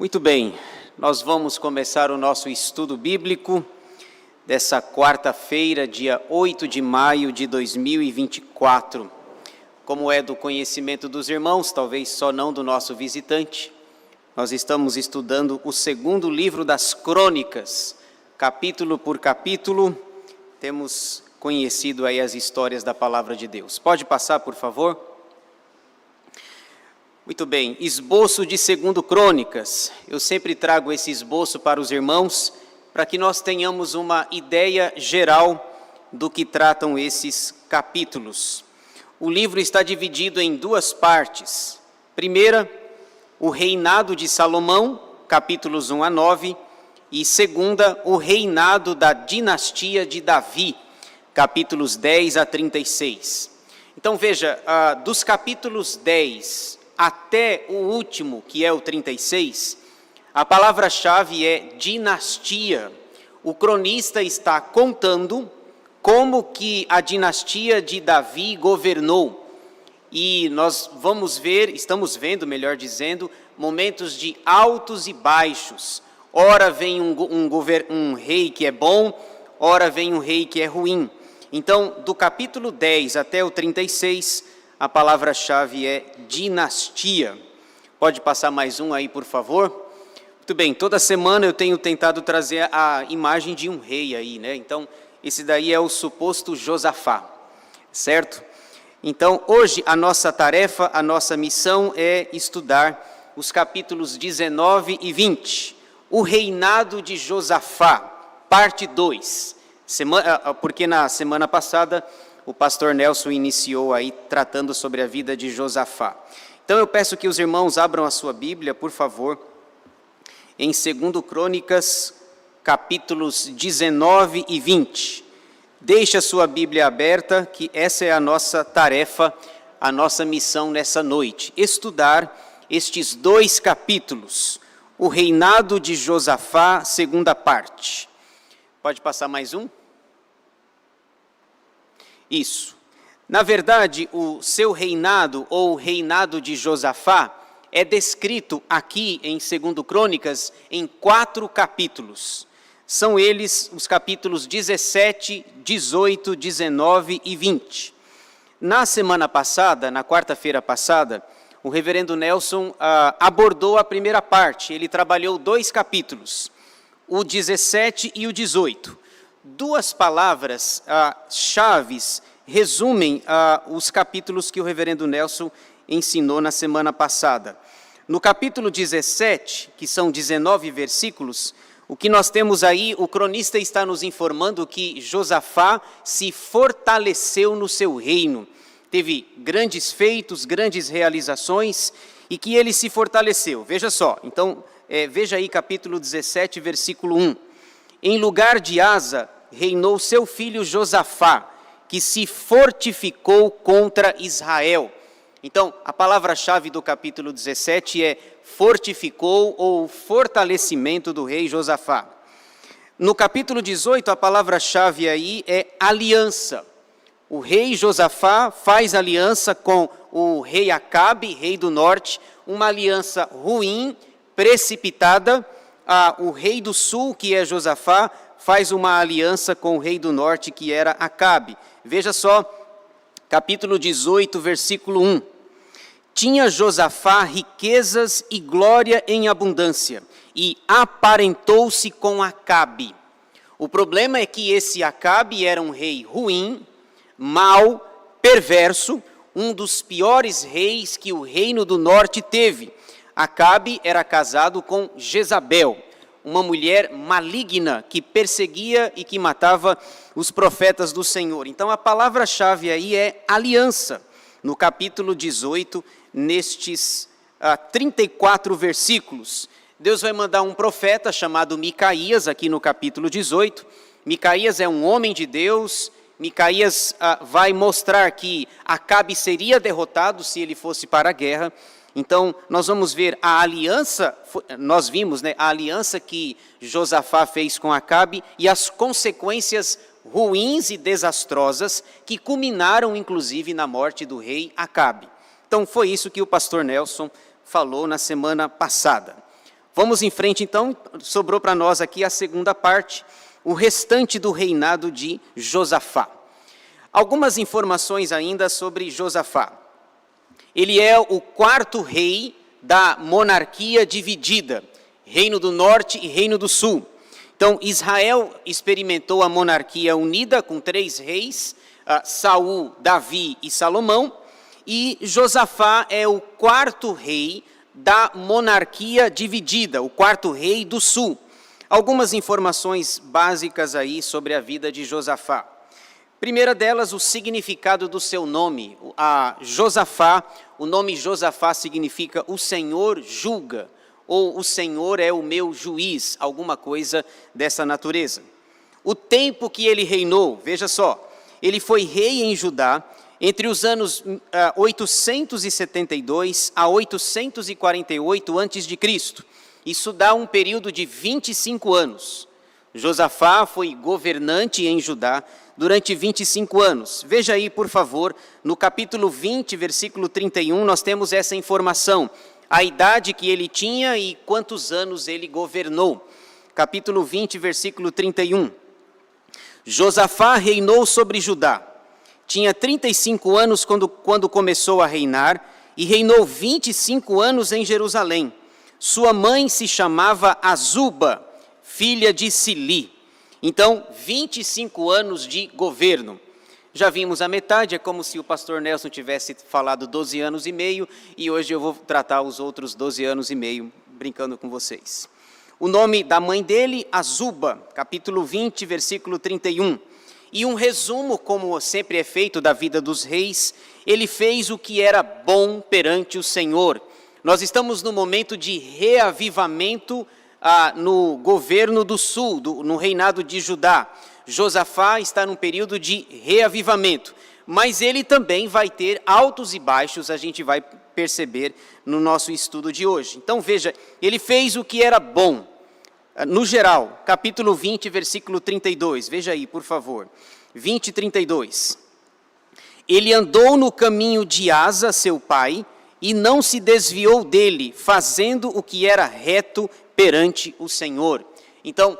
Muito bem, nós vamos começar o nosso estudo bíblico dessa quarta-feira, dia 8 de maio de 2024. Como é do conhecimento dos irmãos, talvez só não do nosso visitante, nós estamos estudando o segundo livro das Crônicas, capítulo por capítulo, temos conhecido aí as histórias da Palavra de Deus. Pode passar, por favor? Muito bem, esboço de 2 Crônicas. Eu sempre trago esse esboço para os irmãos, para que nós tenhamos uma ideia geral do que tratam esses capítulos. O livro está dividido em duas partes. Primeira, o reinado de Salomão, capítulos 1 a 9, e segunda, o reinado da dinastia de Davi, capítulos 10 a 36. Então veja, dos capítulos 10 até o último, que é o 36, a palavra-chave é dinastia. O cronista está contando como que a dinastia de Davi governou. E nós estamos vendo, melhor dizendo, momentos de altos e baixos. Ora vem um rei que é bom, ora vem um rei que é ruim. Então, do capítulo 10 até o 36, a palavra-chave é dinastia. Pode passar mais um aí, por favor? Muito bem, toda semana eu tenho tentado trazer a imagem de um rei aí, né? Então, esse daí é o suposto Josafá, certo? Então, hoje a nossa tarefa, a nossa missão é estudar os capítulos 19 e 20. O reinado de Josafá, parte 2. Porque na semana passada o pastor Nelson iniciou aí tratando sobre a vida de Josafá. Então eu peço que os irmãos abram a sua Bíblia, por favor, em 2 Crônicas, capítulos 19 e 20. Deixe a sua Bíblia aberta, que essa é a nossa tarefa, a nossa missão nessa noite. Estudar estes dois capítulos, o reinado de Josafá, segunda parte. Pode passar mais um? Isso. Na verdade, o seu reinado, ou o reinado de Josafá, é descrito aqui em 2 Crônicas em 4 capítulos. São eles os capítulos 17, 18, 19 e 20. Na semana passada, na quarta-feira passada, o reverendo Nelson abordou a primeira parte. Ele trabalhou 2 capítulos, o 17 e o 18. Duas palavras chaves resumem os capítulos que o reverendo Nelson ensinou na semana passada. No capítulo 17, que são 19 versículos, o que nós temos aí, o cronista está nos informando que Josafá se fortaleceu no seu reino. Teve grandes feitos, grandes realizações, e que ele se fortaleceu. Veja só, então, veja aí capítulo 17, versículo 1. Em lugar de Asa, reinou seu filho Josafá, que se fortificou contra Israel. Então, a palavra-chave do capítulo 17 é fortificou ou fortalecimento do rei Josafá. No capítulo 18, a palavra-chave aí é aliança. O rei Josafá faz aliança com o rei Acabe, rei do norte, uma aliança ruim, precipitada. O rei do sul, que é Josafá, faz uma aliança com o rei do norte, que era Acabe. Veja só, capítulo 18, versículo 1. Tinha Josafá riquezas e glória em abundância, e aparentou-se com Acabe. O problema é que esse Acabe era um rei ruim, mau, perverso, um dos piores reis que o reino do norte teve. Acabe era casado com Jezabel, uma mulher maligna que perseguia e que matava os profetas do Senhor. Então a palavra-chave aí é aliança. No capítulo 18, nestes 34 versículos, Deus vai mandar um profeta chamado Micaías, aqui no capítulo 18. Micaías é um homem de Deus. Micaías vai mostrar que Acabe seria derrotado se ele fosse para a guerra. Então, nós vamos ver a aliança, nós vimos, né, a aliança que Josafá fez com Acabe e as consequências ruins e desastrosas que culminaram, inclusive, na morte do rei Acabe. Então, foi isso que o pastor Nelson falou na semana passada. Vamos em frente, então, sobrou para nós aqui a segunda parte, o restante do reinado de Josafá. Algumas informações ainda sobre Josafá. Ele é o quarto rei da monarquia dividida, Reino do Norte e Reino do Sul. Então, Israel experimentou a monarquia unida com 3 reis, Saul, Davi e Salomão, e Josafá é o quarto rei da monarquia dividida, o quarto rei do Sul. Algumas informações básicas aí sobre a vida de Josafá. Primeira delas, o significado do seu nome. Josafá, o nome Josafá significa o Senhor julga, ou o Senhor é o meu juiz, alguma coisa dessa natureza. O tempo que ele reinou, veja só, ele foi rei em Judá entre os anos 872 a 848 a.C. Isso dá um período de 25 anos. Josafá foi governante em Judá durante 25 anos. Veja aí, por favor, no capítulo 20, versículo 31, nós temos essa informação. A idade que ele tinha e quantos anos ele governou. Capítulo 20, versículo 31. Josafá reinou sobre Judá. Tinha 35 anos quando começou a reinar e reinou 25 anos em Jerusalém. Sua mãe se chamava Azuba, filha de Sili. Então, 25 anos de governo. Já vimos a metade, é como se o pastor Nelson tivesse falado 12 anos e meio, e hoje eu vou tratar os outros 12 anos e meio, brincando com vocês. O nome da mãe dele, Azuba, capítulo 20, versículo 31. E um resumo, como sempre é feito da vida dos reis, ele fez o que era bom perante o Senhor. Nós estamos no momento de reavivamento no governo do sul, no reinado de Judá. Josafá está num período de reavivamento, mas ele também vai ter altos e baixos, a gente vai perceber no nosso estudo de hoje. Então veja, ele fez o que era bom. No geral, capítulo 20, versículo 32, veja aí, por favor. 20, 32. Ele andou no caminho de Asa, seu pai, e não se desviou dele, fazendo o que era reto perante o Senhor. Então,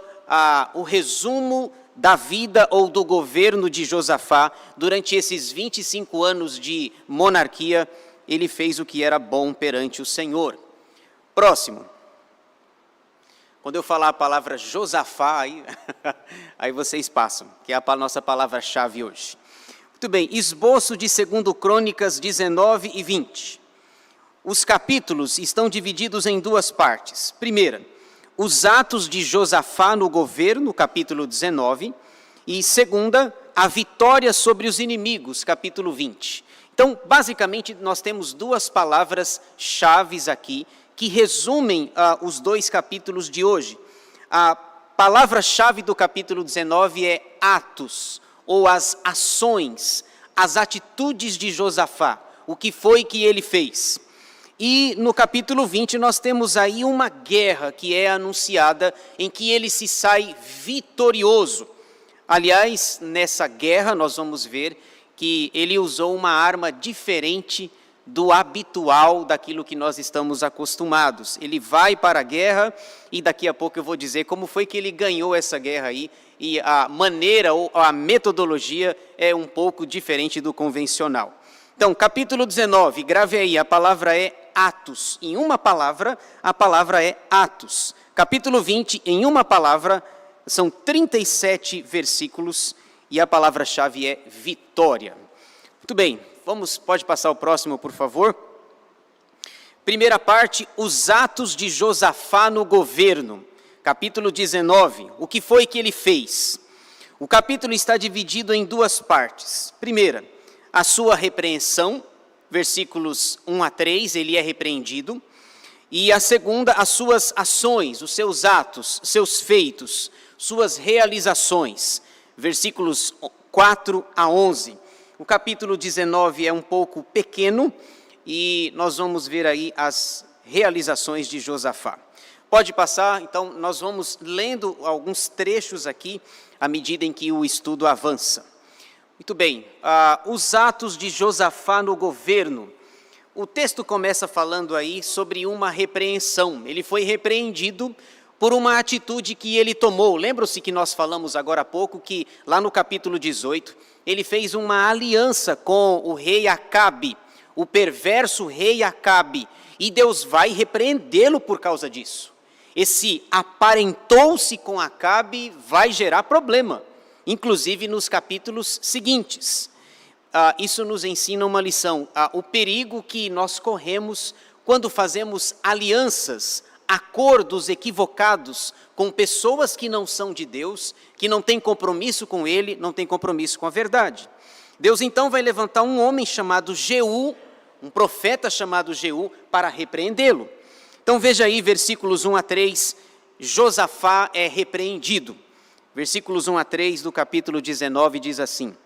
o resumo da vida ou do governo de Josafá, durante esses 25 anos de monarquia, ele fez o que era bom perante o Senhor. Próximo. Quando eu falar a palavra Josafá, aí vocês passam, que é a nossa palavra-chave hoje. Muito bem, esboço de 2 Crônicas 19 e 20. Os capítulos estão divididos em 2 partes. Primeira, os atos de Josafá no governo, capítulo 19. E segunda, a vitória sobre os inimigos, capítulo 20. Então, basicamente, nós temos 2 palavras-chaves aqui, que resumem os 2 capítulos de hoje. A palavra-chave do capítulo 19 é atos, ou as ações, as atitudes de Josafá, o que foi que ele fez. E no capítulo 20 nós temos aí uma guerra que é anunciada, em que ele se sai vitorioso. Aliás, nessa guerra nós vamos ver que ele usou uma arma diferente do habitual, daquilo que nós estamos acostumados. Ele vai para a guerra e daqui a pouco eu vou dizer como foi que ele ganhou essa guerra aí, e a maneira ou a metodologia é um pouco diferente do convencional. Então, capítulo 19, grave aí, a palavra é atos. Em uma palavra, a palavra é atos. Capítulo 20, em uma palavra, são 37 versículos e a palavra-chave é vitória. Muito bem. Pode passar o próximo, por favor. Primeira parte, os atos de Josafá no governo. Capítulo 19, o que foi que ele fez? O capítulo está dividido em 2 partes. Primeira, a sua repreensão, versículos 1 a 3, ele é repreendido. E a segunda, as suas ações, os seus atos, seus feitos, suas realizações, versículos 4 a 11. O capítulo 19 é um pouco pequeno e nós vamos ver aí as realizações de Josafá. Pode passar, então nós vamos lendo alguns trechos aqui à medida em que o estudo avança. Muito bem, os atos de Josafá no governo. O texto começa falando aí sobre uma repreensão. Ele foi repreendido por uma atitude que ele tomou. Lembram-se que nós falamos agora há pouco que lá no capítulo 18, ele fez uma aliança com o rei Acabe, o perverso rei Acabe, e Deus vai repreendê-lo por causa disso. Esse aparentou-se com Acabe vai gerar problema, inclusive nos capítulos seguintes. Isso nos ensina uma lição, o perigo que nós corremos quando fazemos alianças, acordos equivocados com pessoas que não são de Deus, que não têm compromisso com Ele, não têm compromisso com a verdade. Deus então vai levantar um homem chamado Jeú, um profeta chamado Jeú, para repreendê-lo. Então veja aí, versículos 1 a 3, Josafá é repreendido. Versículos 1 a 3 do capítulo 19 diz assim: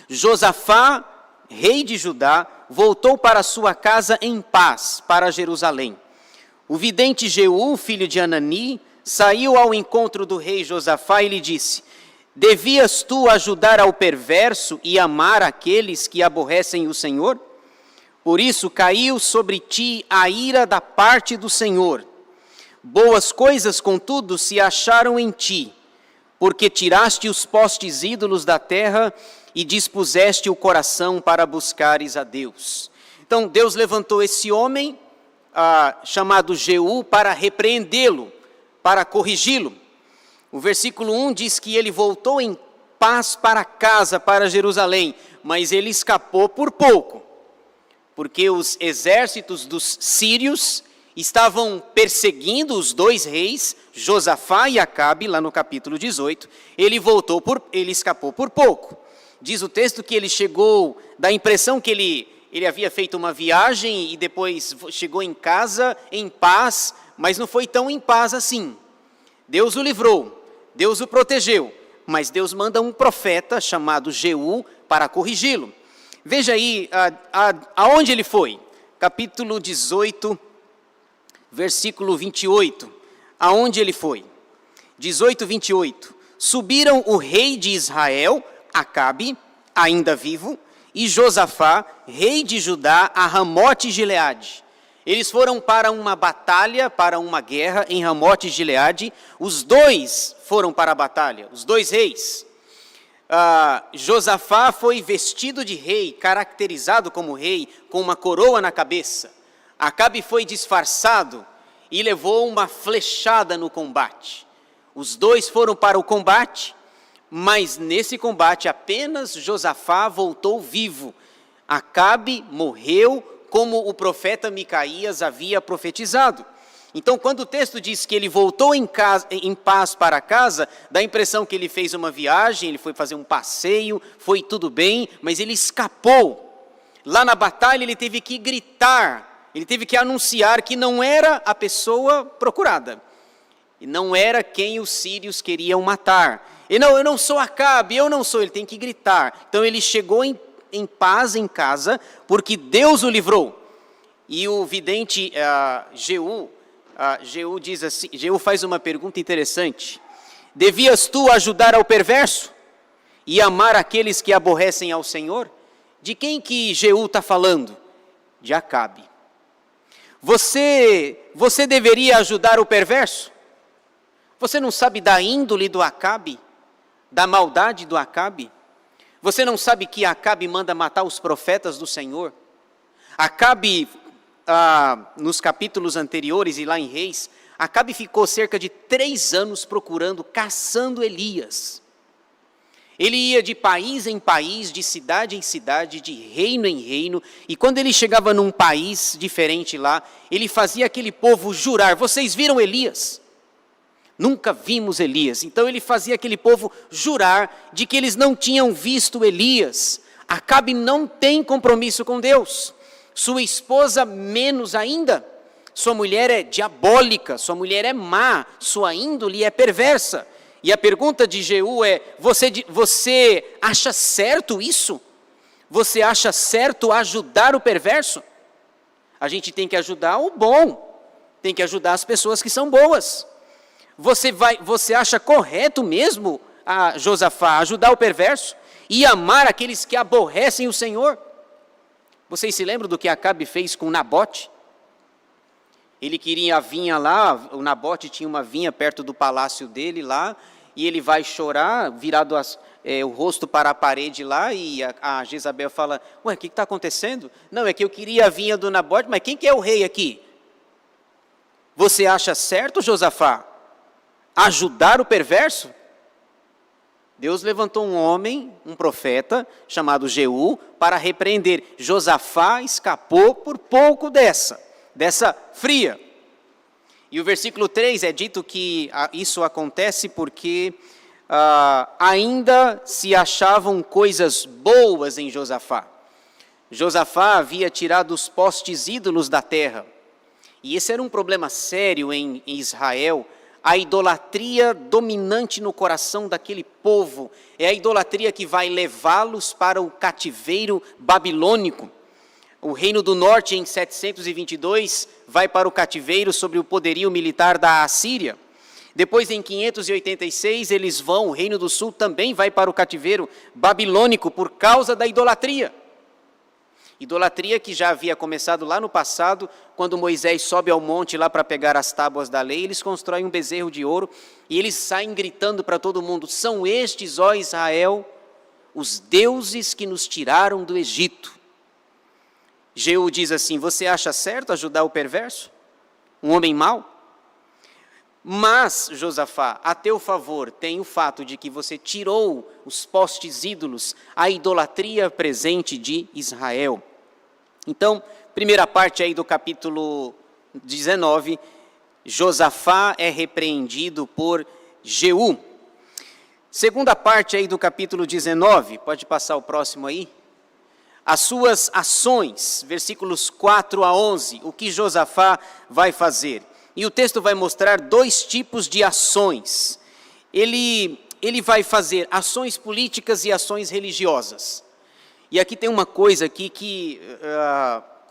Josafá, rei de Judá, voltou para sua casa em paz, para Jerusalém. O vidente Jeú, filho de Anani, saiu ao encontro do rei Josafá e lhe disse: Devias tu ajudar ao perverso e amar aqueles que aborrecem o Senhor? Por isso caiu sobre ti a ira da parte do Senhor. Boas coisas, contudo, se acharam em ti, porque tiraste os postes ídolos da terra e dispuseste o coração para buscares a Deus. Então Deus levantou esse homem, chamado Jeú, para repreendê-lo, para corrigi-lo. O versículo 1 diz que ele voltou em paz para casa, para Jerusalém, mas ele escapou por pouco, porque os exércitos dos sírios estavam perseguindo os dois reis, Josafá e Acabe, lá no capítulo 18, ele escapou por pouco. Diz o texto que ele chegou, dá a impressão que ele havia feito uma viagem e depois chegou em casa em paz, mas não foi tão em paz assim. Deus o livrou, Deus o protegeu, mas Deus manda um profeta chamado Jeú para corrigi-lo. Veja aí aonde ele foi, capítulo 18, versículo 28, aonde ele foi? 18, 28. Subiram o rei de Israel, Acabe, ainda vivo, e Josafá, rei de Judá, a Ramote Gileade. Eles foram para uma batalha, para uma guerra em Ramote Gileade. Os dois foram para a batalha, os dois reis. Josafá foi vestido de rei, caracterizado como rei, com uma coroa na cabeça. Acabe foi disfarçado e levou uma flechada no combate. Os dois foram para o combate, mas nesse combate apenas Josafá voltou vivo. Acabe morreu, como o profeta Micaías havia profetizado. Então, quando o texto diz que ele voltou em paz para casa, dá a impressão que ele fez uma viagem, ele foi fazer um passeio, foi tudo bem, mas ele escapou. Lá na batalha ele teve que gritar, ele teve que anunciar que não era a pessoa procurada, e não era quem os sírios queriam matar. E não, eu não sou Acabe, eu não sou, ele tem que gritar. Então ele chegou em paz em casa, porque Deus o livrou. E o vidente Jeú diz assim, Jeú faz uma pergunta interessante: Devias tu ajudar ao perverso e amar aqueles que aborrecem ao Senhor? De quem que Jeú está falando? De Acabe. Você deveria ajudar o perverso? Você não sabe da índole do Acabe? Da maldade do Acabe? Você não sabe que Acabe manda matar os profetas do Senhor? Acabe, nos capítulos anteriores e lá em Reis, Acabe ficou cerca de 3 anos procurando, caçando Elias. Ele ia de país em país, de cidade em cidade, de reino em reino, e quando ele chegava num país diferente lá, ele fazia aquele povo jurar: vocês viram Elias? Nunca vimos Elias. Então ele fazia aquele povo jurar de que eles não tinham visto Elias. Acabe não tem compromisso com Deus. Sua esposa menos ainda. Sua mulher é diabólica, sua mulher é má, sua índole é perversa. E a pergunta de Jeú é: você acha certo isso? Você acha certo ajudar o perverso? A gente tem que ajudar o bom, tem que ajudar as pessoas que são boas. Você acha correto mesmo, Josafá, ajudar o perverso e amar aqueles que aborrecem o Senhor? Vocês se lembram do que Acabe fez com Nabote? Ele queria a vinha lá, o Nabote tinha uma vinha perto do palácio dele lá, e ele vai chorar, virado o rosto para a parede lá, e a Jezabel fala, ué, o que está acontecendo? Não, é que eu queria a vinha do Nabote, mas quem que é o rei aqui? Você acha certo, Josafá, ajudar o perverso? Deus levantou um homem, um profeta, chamado Jeú, para repreender. Josafá escapou por pouco dessa fria. E o versículo 3 é dito que isso acontece porque ainda se achavam coisas boas em Josafá. Josafá havia tirado os postes ídolos da terra. E esse era um problema sério em Israel. A idolatria dominante no coração daquele povo é a idolatria que vai levá-los para o cativeiro babilônico. O reino do norte, em 722, vai para o cativeiro sob o poderio militar da Assíria. Depois, em 586, o reino do sul também vai para o cativeiro babilônico por causa da idolatria. Idolatria que já havia começado lá no passado, quando Moisés sobe ao monte lá para pegar as tábuas da lei, eles constroem um bezerro de ouro e eles saem gritando para todo mundo, são estes, ó Israel, os deuses que nos tiraram do Egito. Jeú diz assim, você acha certo ajudar o perverso? Um homem mau? Mas, Josafá, a teu favor tem o fato de que você tirou os postes ídolos, a idolatria presente de Israel. Então, primeira parte aí do capítulo 19, Josafá é repreendido por Jeú. Segunda parte aí do capítulo 19, pode passar o próximo aí. As suas ações, versículos 4 a 11, o que Josafá vai fazer. E o texto vai mostrar dois tipos de ações. Ele vai fazer ações políticas e ações religiosas. E aqui tem uma coisa aqui que,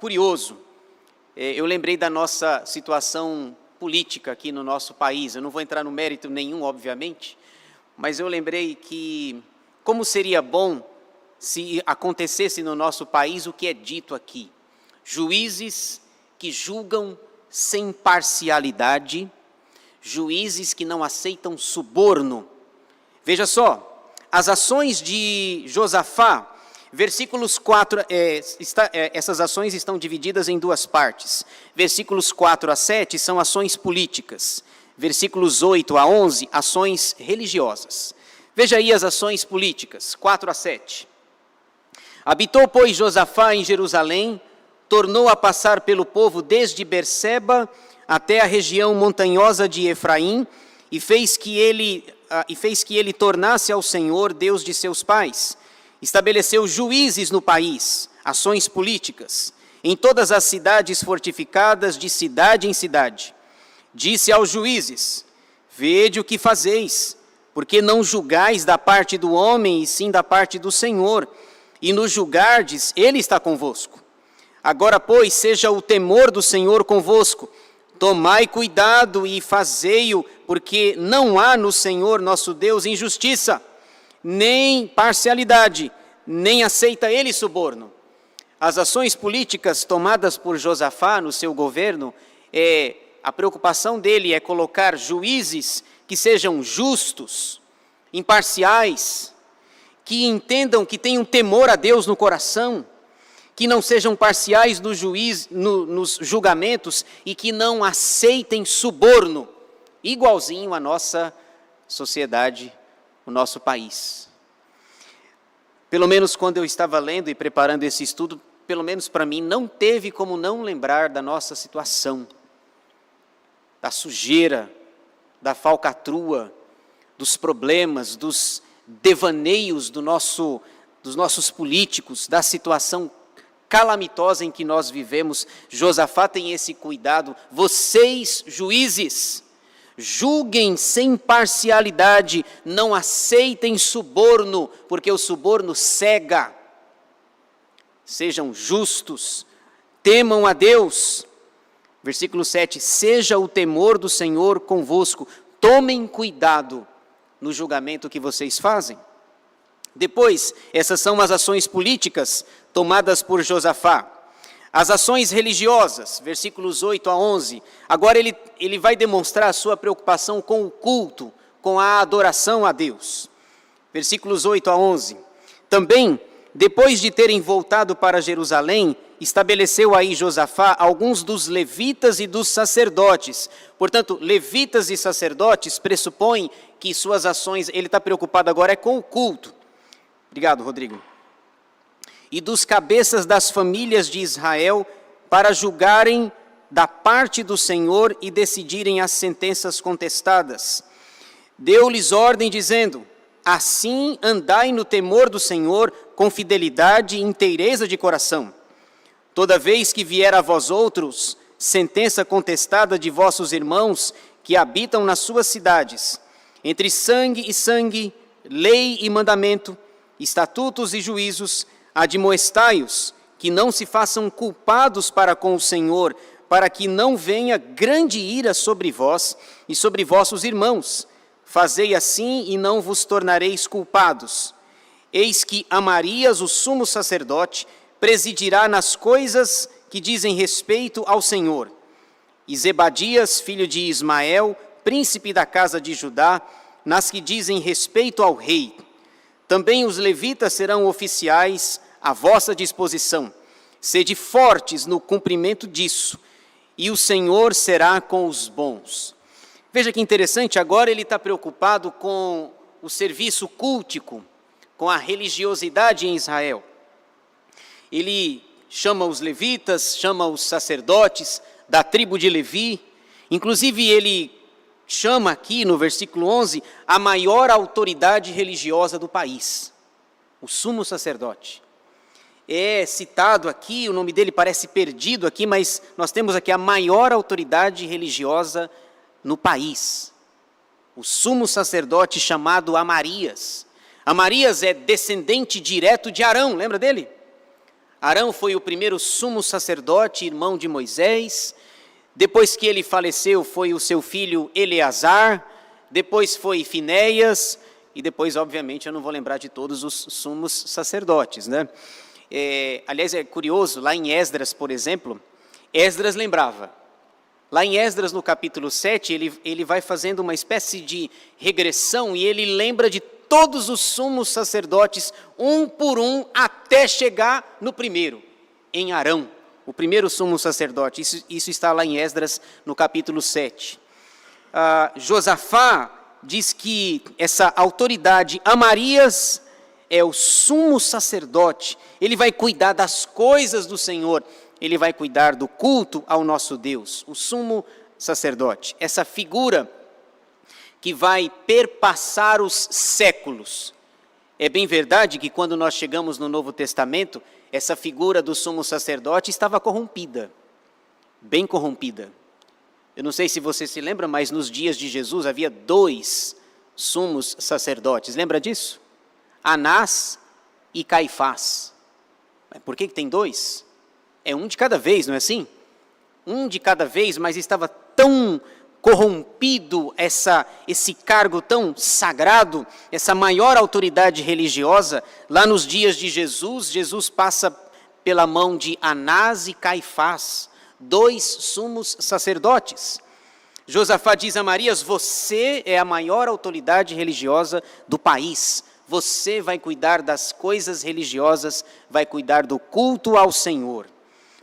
curioso, eu lembrei da nossa situação política aqui no nosso país. Eu não vou entrar no mérito nenhum, obviamente, mas eu lembrei que como seria bom se acontecesse no nosso país o que é dito aqui. Juízes que julgam sem parcialidade, juízes que não aceitam suborno. Veja só, as ações de Josafá, versículos 4, essas ações estão divididas em duas partes. Versículos 4 a 7 são ações políticas. Versículos 8 a 11, ações religiosas. Veja aí as ações políticas, 4 a 7. Habitou, pois, Josafá em Jerusalém, tornou a passar pelo povo desde Berseba até a região montanhosa de Efraim, e fez que ele tornasse ao Senhor, Deus de seus pais. Estabeleceu juízes no país, ações políticas, em todas as cidades fortificadas, de cidade em cidade. Disse aos juízes, vede o que fazeis, porque não julgais da parte do homem, e sim da parte do Senhor, e nos julgardes, ele está convosco. Agora, pois, seja o temor do Senhor convosco, tomai cuidado e fazei-o, porque não há no Senhor nosso Deus injustiça, nem parcialidade, nem aceita ele suborno. As ações políticas tomadas por Josafá no seu governo, a preocupação dele é colocar juízes que sejam justos, imparciais, que entendam, que tenham temor a Deus no coração, que não sejam parciais nos julgamentos e que não aceitem suborno, igualzinho à nossa sociedade, o nosso país. Pelo menos quando eu estava lendo e preparando esse estudo, pelo menos para mim, não teve como não lembrar da nossa situação, da sujeira, da falcatrua, dos problemas, dos devaneios dos nossos políticos, da situação calamitosa em que nós vivemos. Josafá tem esse cuidado. Vocês, juízes, julguem sem parcialidade, não aceitem suborno, porque o suborno cega. Sejam justos, temam a Deus. Versículo 7, seja o temor do Senhor convosco, tomem cuidado no julgamento que vocês fazem. Depois, essas são as ações políticas tomadas por Josafá. As ações religiosas, versículos 8 a 11. Agora ele vai demonstrar a sua preocupação com o culto, com a adoração a Deus. Versículos 8 a 11. Também, depois de terem voltado para Jerusalém, estabeleceu aí Josafá alguns dos levitas e dos sacerdotes. Portanto, levitas e sacerdotes pressupõem que suas ações, ele está preocupado agora é com o culto. Obrigado, Rodrigo. E dos cabeças das famílias de Israel, para julgarem da parte do Senhor e decidirem as sentenças contestadas. Deu-lhes ordem dizendo: assim andai no temor do Senhor, com fidelidade e inteireza de coração. Toda vez que vier a vós outros sentença contestada de vossos irmãos que habitam nas suas cidades, entre sangue e sangue, lei e mandamento, estatutos e juízos, admoestai-os, que não se façam culpados para com o Senhor, para que não venha grande ira sobre vós e sobre vossos irmãos. Fazei assim e não vos tornareis culpados. Eis que Amarias, o sumo sacerdote, presidirá nas coisas que dizem respeito ao Senhor. E Zebadias, filho de Ismael, príncipe da casa de Judá, nas que dizem respeito ao rei. Também os levitas serão oficiais à vossa disposição. Sede fortes no cumprimento disso, e o Senhor será com os bons. Veja que interessante, agora ele está preocupado com o serviço cultico, com a religiosidade em Israel. Ele chama os levitas, chama os sacerdotes da tribo de Levi, inclusive ele chama aqui no versículo 11 a maior autoridade religiosa do país, o sumo sacerdote. É citado aqui, o nome dele parece perdido aqui, mas nós temos aqui a maior autoridade religiosa no país, o sumo sacerdote chamado Amarias. Amarias é descendente direto de Arão, lembra dele? Arão foi o primeiro sumo sacerdote, irmão de Moisés. Depois que ele faleceu, foi o seu filho Eleazar. Depois foi Finéias. E depois, obviamente, eu não vou lembrar de todos os sumos sacerdotes, né? Aliás, é curioso, lá em Esdras, por exemplo, Esdras lembrava. Lá em Esdras, no capítulo 7, ele vai fazendo uma espécie de regressão e ele lembra de todos os sumos sacerdotes, um por um, até chegar no primeiro, em Arão, o primeiro sumo sacerdote. Isso está lá em Esdras, no capítulo 7. Josafá diz que essa autoridade, Amarias, é o sumo sacerdote. Ele vai cuidar das coisas do Senhor, ele vai cuidar do culto ao nosso Deus, o sumo sacerdote. Essa figura que vai perpassar os séculos. É bem verdade que quando nós chegamos no Novo Testamento, essa figura do sumo sacerdote estava corrompida, bem corrompida. Eu não sei se você se lembra, mas nos dias de Jesus havia 2 sumos sacerdotes. Lembra disso? Anás e Caifás. Por que tem 2? É um de cada vez, não é assim? Um de cada vez, mas estava tão corrompido esse cargo tão sagrado, essa maior autoridade religiosa. Lá nos dias de Jesus, Jesus passa pela mão de Anás e Caifás, 2 sumos sacerdotes. Josafá diz a Amarias: você é a maior autoridade religiosa do país. Você vai cuidar das coisas religiosas, vai cuidar do culto ao Senhor.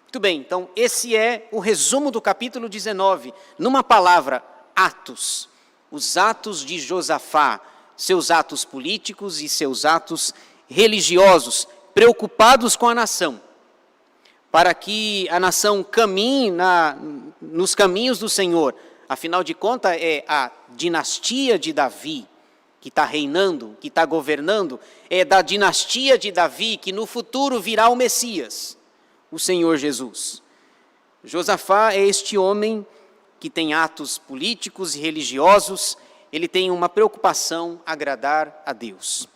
Muito bem, então esse é o resumo do capítulo 19. Numa palavra, atos. Os atos de Josafá, seus atos políticos e seus atos religiosos, preocupados com a nação, para que a nação caminhe nos caminhos do Senhor. Afinal de contas, é a dinastia de Davi que está reinando, que está governando. É da dinastia de Davi que no futuro virá o Messias, o Senhor Jesus. Josafá é este homem que tem atos políticos e religiosos, ele tem uma preocupação agradar a Deus.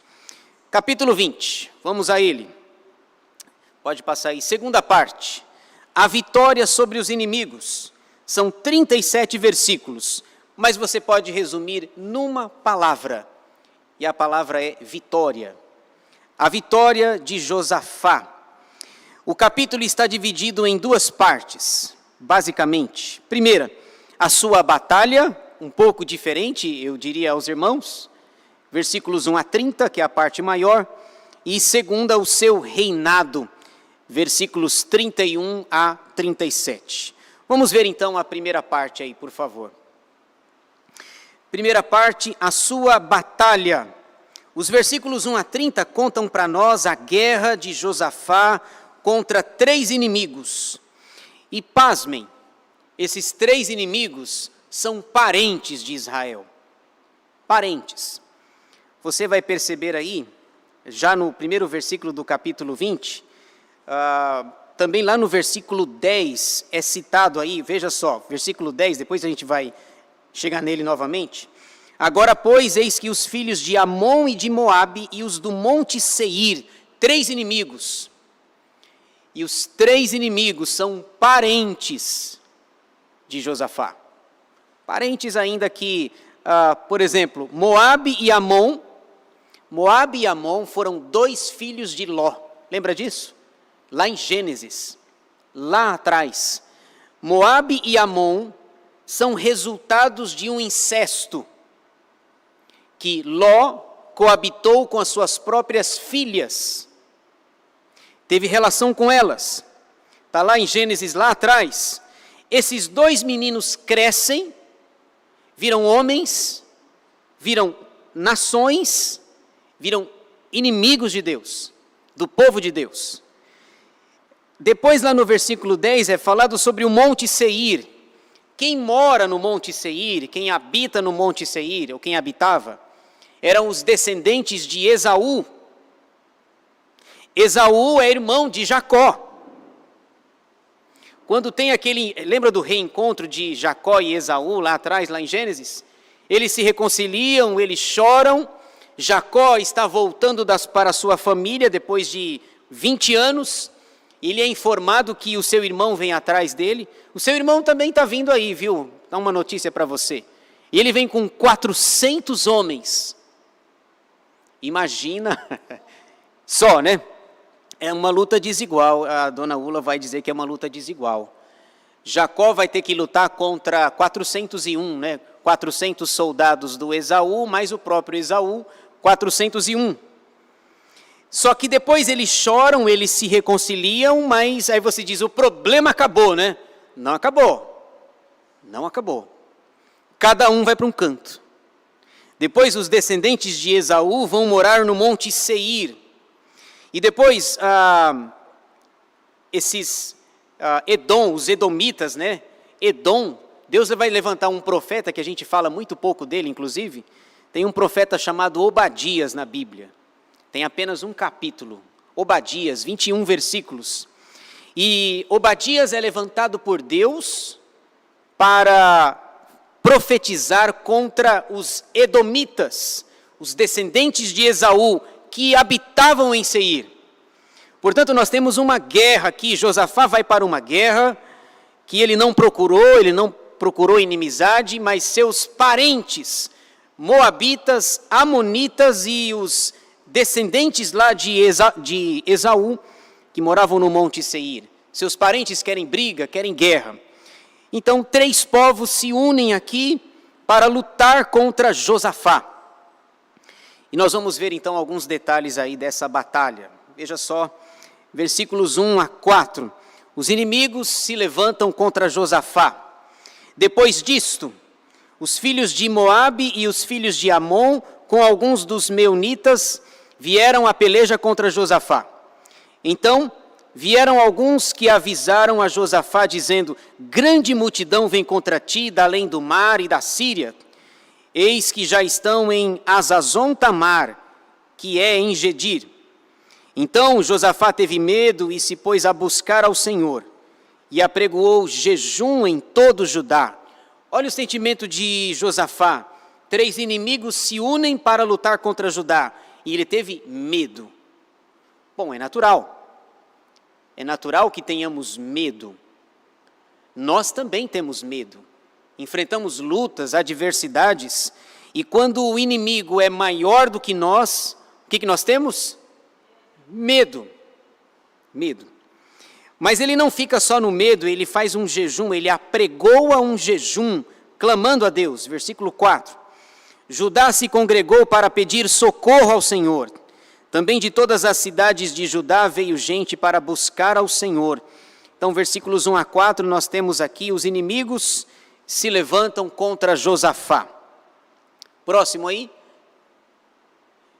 Capítulo 20, vamos a ele. Pode passar aí, segunda parte. A vitória sobre os inimigos. São 37 versículos, mas você pode resumir numa palavra, e a palavra é vitória. A vitória de Josafá. O capítulo está dividido em duas partes, basicamente. Primeira, a sua batalha, um pouco diferente, eu diria aos irmãos, versículos 1 a 30, que é a parte maior, e segunda, o seu reinado, versículos 31 a 37. Vamos ver então a primeira parte aí, por favor. Primeira parte, a sua batalha. Os versículos 1 a 30 contam para nós a guerra de Josafá contra 3 inimigos. E pasmem, esses 3 inimigos são parentes de Israel. Parentes. Você vai perceber aí, já no primeiro versículo do capítulo 20, também lá no versículo 10 é citado aí, veja só, versículo 10, depois a gente vai chegar nele novamente. Agora, pois, eis que os filhos de Amon e de Moabe e os do monte Seir, 3 inimigos, e os 3 inimigos são parentes de Josafá. Parentes ainda que, por exemplo, Moabe e Amon foram 2 filhos de Ló. Lembra disso? Lá em Gênesis, lá atrás. Moabe e Amon são resultados de um incesto, que Ló coabitou com as suas próprias filhas. Teve relação com elas. Está lá em Gênesis, lá atrás. Esses 2 meninos crescem, viram homens, viram nações, viram inimigos de Deus, do povo de Deus. Depois lá no versículo 10 é falado sobre o Monte Seir. Quem mora no Monte Seir, quem habita no Monte Seir, ou quem habitava, eram os descendentes de Esaú. Esaú é irmão de Jacó. Quando tem lembra do reencontro de Jacó e Esaú lá atrás, lá em Gênesis? Eles se reconciliam, eles choram. Jacó está voltando para a sua família depois de 20 anos. Ele é informado que o seu irmão vem atrás dele. O seu irmão também está vindo aí, viu? Dá uma notícia para você. E ele vem com 400 homens. Imagina, só, né? É uma luta desigual, a dona Ula vai dizer que é uma luta desigual. Jacó vai ter que lutar contra 401, né? 400 soldados do Esaú, mais o próprio Esaú, 401. Só que depois eles choram, eles se reconciliam, mas aí você diz, o problema acabou, né? Não acabou. Não acabou. Cada um vai para um canto. Depois os descendentes de Esaú vão morar no Monte Seir. E depois, Edom, os edomitas, né? Edom, Deus vai levantar um profeta, que a gente fala muito pouco dele, inclusive. Tem um profeta chamado Obadias na Bíblia. Tem apenas um capítulo. Obadias, 21 versículos. E Obadias é levantado por Deus para profetizar contra os edomitas, os descendentes de Esaú, que habitavam em Seir. Portanto, nós temos uma guerra aqui. Josafá vai para uma guerra que ele não procurou inimizade, mas seus parentes, moabitas, amonitas e os descendentes lá de Esaú, que moravam no Monte Seir. Seus parentes querem briga, querem guerra. Então, 3 povos se unem aqui para lutar contra Josafá. E nós vamos ver então alguns detalhes aí dessa batalha. Veja só, versículos 1 a 4. Os inimigos se levantam contra Josafá. Depois disto, os filhos de Moabe e os filhos de Amon, com alguns dos meunitas, vieram à peleja contra Josafá. Então, vieram alguns que avisaram a Josafá, dizendo, grande multidão vem contra ti, da além do mar e da Síria. Eis que já estão em Azazon Tamar, que é em Gedir. Então Josafá teve medo e se pôs a buscar ao Senhor, e apregoou jejum em todo Judá. Olha o sentimento de Josafá. 3 inimigos se unem para lutar contra Judá, e ele teve medo. Bom, é natural. É natural que tenhamos medo. Nós também temos medo. Enfrentamos lutas, adversidades, e quando o inimigo é maior do que nós, o que nós temos? Medo. Medo. Mas ele não fica só no medo, ele faz um jejum, ele apregoa um jejum, clamando a Deus. Versículo 4. Judá se congregou para pedir socorro ao Senhor. Também de todas as cidades de Judá veio gente para buscar ao Senhor. Então, versículos 1 a 4, nós temos aqui os inimigos se levantam contra Josafá. Próximo aí.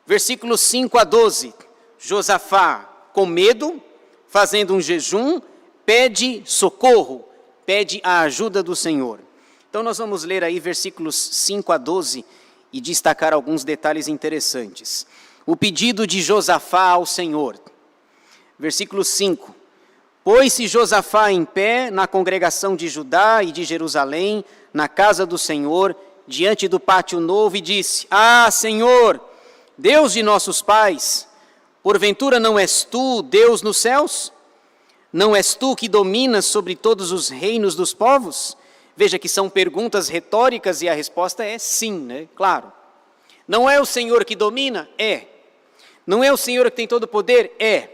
Versículos 5 a 12. Josafá, com medo, fazendo um jejum, pede socorro, pede a ajuda do Senhor. Então, nós vamos ler aí versículos 5 a 12 e destacar alguns detalhes interessantes. O pedido de Josafá ao Senhor. Versículo 5. Pôs-se Josafá em pé na congregação de Judá e de Jerusalém, na casa do Senhor, diante do pátio novo, e disse: Ah, Senhor, Deus de nossos pais, porventura não és tu, Deus nos céus? Não és tu que dominas sobre todos os reinos dos povos? Veja que são perguntas retóricas e a resposta é sim, né? Claro. Não é o Senhor que domina? É. Não é o Senhor que tem todo o poder? É.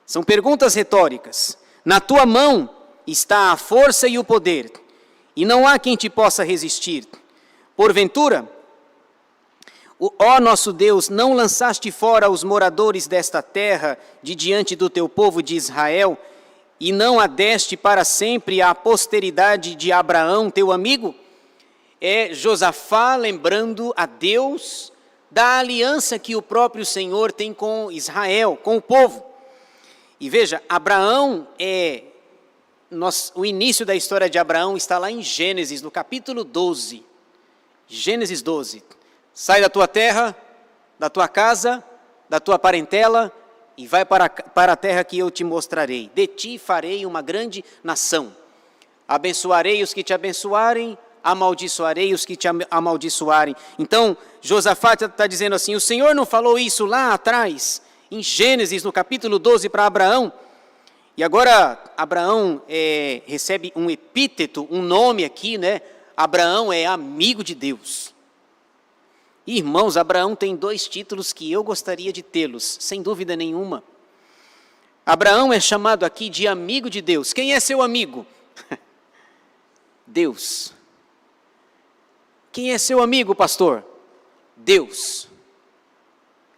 São perguntas retóricas. Na tua mão está a força e o poder, e não há quem te possa resistir. Porventura, ó nosso Deus, não lançaste fora os moradores desta terra de diante do teu povo de Israel, e não a deste para sempre à posteridade de Abraão, teu amigo? É Josafá lembrando a Deus da aliança que o próprio Senhor tem com Israel, com o povo. E veja, Abraão o início da história de Abraão está lá em Gênesis, no capítulo 12. Gênesis 12. Sai da tua terra, da tua casa, da tua parentela, e vai para a terra que eu te mostrarei. De ti farei uma grande nação. Abençoarei os que te abençoarem, amaldiçoarei os que te amaldiçoarem. Então, Josafá está dizendo assim, o Senhor não falou isso lá atrás, em Gênesis, no capítulo 12, para Abraão? E agora, Abraão recebe um epíteto, um nome aqui, né? Abraão é amigo de Deus. Irmãos, Abraão tem 2 títulos que eu gostaria de tê-los, sem dúvida nenhuma. Abraão é chamado aqui de amigo de Deus. Quem é seu amigo? Deus. Quem é seu amigo, pastor? Deus.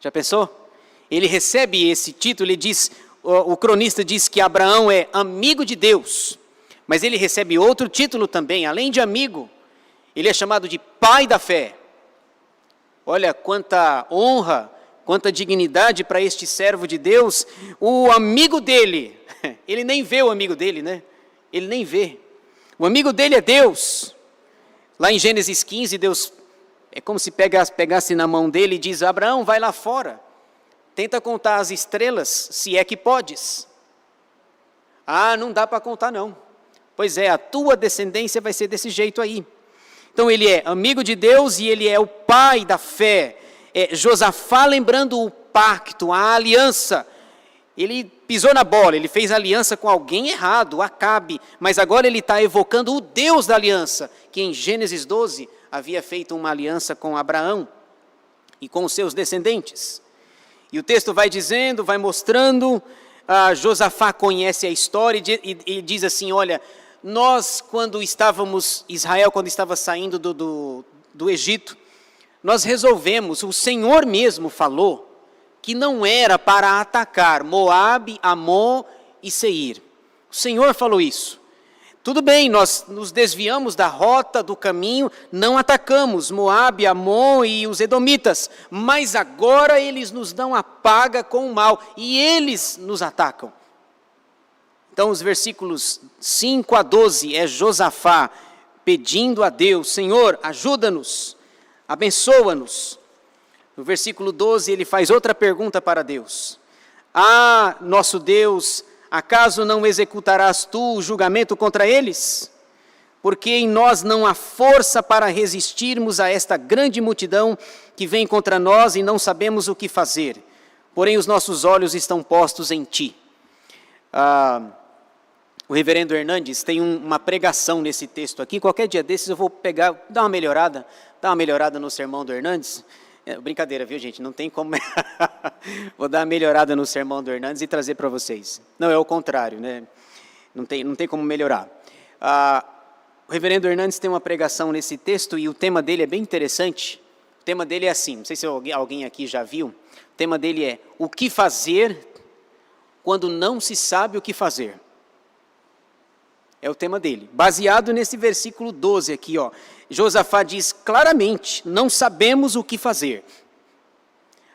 Já pensou? Ele recebe esse título, ele diz, o cronista diz que Abraão é amigo de Deus, mas ele recebe outro título também, além de amigo, ele é chamado de pai da fé. Olha quanta honra, quanta dignidade para este servo de Deus, o amigo dele, ele nem vê o amigo dele, né? Ele nem vê. O amigo dele é Deus. Lá em Gênesis 15, Deus, é como se pegasse na mão dele e diz, Abraão, vai lá fora. Tenta contar as estrelas, se é que podes. Ah, não dá para contar não. Pois é, a tua descendência vai ser desse jeito aí. Então ele é amigo de Deus e ele é o pai da fé. Josafá lembrando o pacto, a aliança. Ele pisou na bola, ele fez aliança com alguém errado, Acabe. Mas agora ele está evocando o Deus da aliança, que em Gênesis 12 havia feito uma aliança com Abraão e com os seus descendentes. E o texto vai dizendo, vai mostrando, Josafá conhece a história e diz assim, olha, nós Israel quando estava saindo do Egito, nós resolvemos, o Senhor mesmo falou, que não era para atacar Moabe, Amon e Seir. O Senhor falou isso. Tudo bem, nós nos desviamos da rota, do caminho, não atacamos Moabe, Amon e os edomitas, mas agora eles nos dão a paga com o mal e eles nos atacam. Então os versículos 5 a 12 é Josafá pedindo a Deus, Senhor, ajuda-nos, abençoa-nos. No versículo 12 ele faz outra pergunta para Deus. Ah, nosso Deus, acaso não executarás tu o julgamento contra eles? Porque em nós não há força para resistirmos a esta grande multidão que vem contra nós e não sabemos o que fazer. Porém os nossos olhos estão postos em ti. O reverendo Hernandes tem uma pregação nesse texto aqui. Qualquer dia desses eu vou pegar, dar uma melhorada no sermão do Hernandes. Brincadeira, viu, gente? Não tem como... Vou dar uma melhorada no sermão do Hernandes e trazer para vocês. Não, é o contrário, né? Não tem como melhorar. O reverendo Hernandes tem uma pregação nesse texto e o tema dele é bem interessante. O tema dele é assim, não sei se alguém aqui já viu. O tema dele é: o que fazer quando não se sabe o que fazer? É o tema dele. Baseado nesse versículo 12 aqui, ó. Josafá diz claramente: não sabemos o que fazer.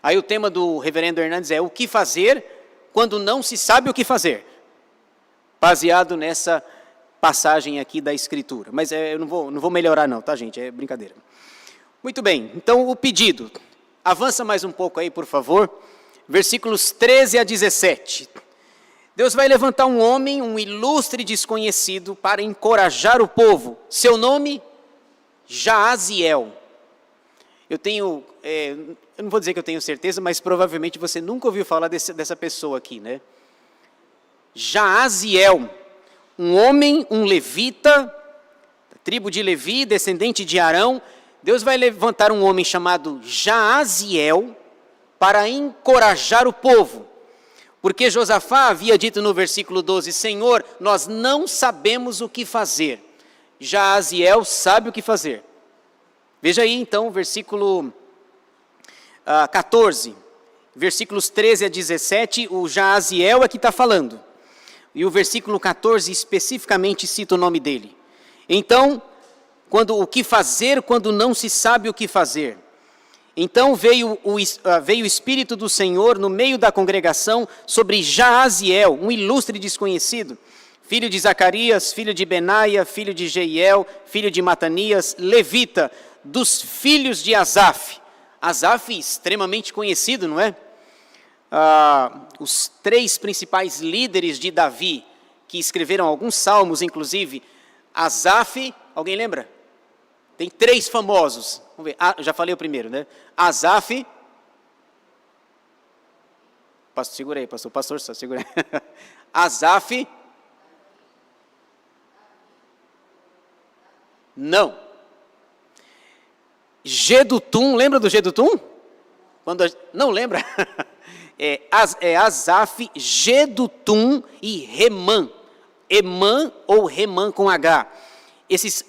Aí o tema do reverendo Hernandes é: o que fazer quando não se sabe o que fazer? Baseado nessa passagem aqui da Escritura. Mas eu não vou melhorar não, tá, gente? É brincadeira. Muito bem, então o pedido. Avança mais um pouco aí, por favor. Versículos 13 a 17. Deus vai levantar um homem, um ilustre desconhecido, para encorajar o povo. Seu nome, Jaaziel. Eu não vou dizer que eu tenho certeza, mas provavelmente você nunca ouviu falar dessa pessoa aqui, né? Jaaziel, um homem, um levita, da tribo de Levi, descendente de Arão. Deus vai levantar um homem chamado Jaaziel para encorajar o povo. Porque Josafá havia dito no versículo 12, Senhor, nós não sabemos o que fazer. Jaaziel sabe o que fazer. Veja aí então o versículo 14, versículos 13 a 17, o Jaaziel é que está falando. E o versículo 14 especificamente cita o nome dele. Então, o que fazer quando não se sabe o que fazer? Então veio o Espírito do Senhor no meio da congregação sobre Jaaziel, um ilustre desconhecido, filho de Zacarias, filho de Benaia, filho de Jeiel, filho de Matanias, levita, dos filhos de Asaf. Asaf, extremamente conhecido, não é? Os 3 principais líderes de Davi, que escreveram alguns salmos, inclusive, Asaf, alguém lembra? Tem 3 famosos. Vamos ver. Já falei o primeiro, né? Asaf. Segura aí, pastor, só segura aí. Asaf. Não. Gedutum, lembra do Gedutum? Não lembra? É Asaf, Gedutum e Remã. Emã ou Remã com H.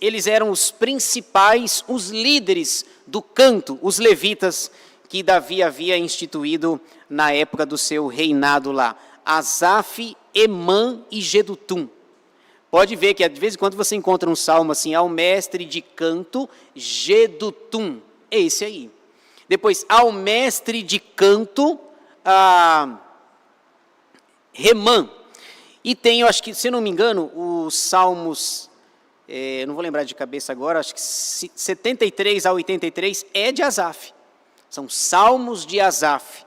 Eles eram os principais, os líderes do canto, os levitas, que Davi havia instituído na época do seu reinado lá. Asaf, Emã e Gedutum. Pode ver que de vez em quando você encontra um salmo assim, ao mestre de canto, Gedutum. É esse aí. Depois, ao mestre de canto, Remã. E tem, eu acho que, se não me engano, os salmos... não vou lembrar de cabeça agora, acho que 73 a 83 é de Asaf. São salmos de Asaf.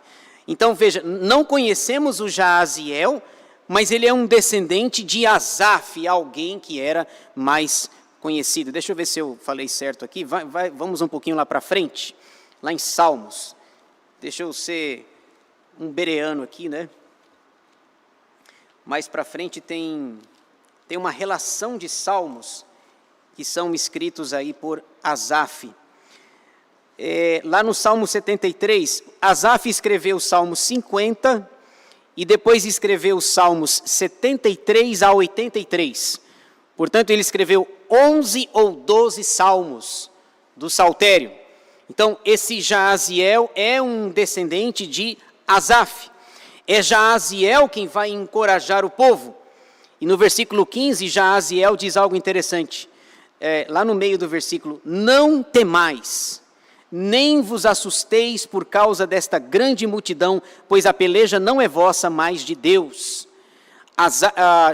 Então, veja, não conhecemos o Jaaziel, mas ele é um descendente de Asaf, alguém que era mais conhecido. Deixa eu ver se eu falei certo aqui. Vamos um pouquinho lá para frente, lá em Salmos. Deixa eu ser um bereano aqui, né? Mais para frente tem uma relação de salmos que são escritos aí por Asaf. Lá no Salmo 73, Asaf escreveu o Salmo 50 e depois escreveu os Salmos 73 a 83. Portanto, ele escreveu 11 ou 12 salmos do Saltério. Então, esse Jaaziel é um descendente de Asaf. É Jaaziel quem vai encorajar o povo. E no versículo 15, Jaaziel diz algo interessante. Lá no meio do versículo, não temais, nem vos assusteis por causa desta grande multidão, pois a peleja não é vossa, mas de Deus.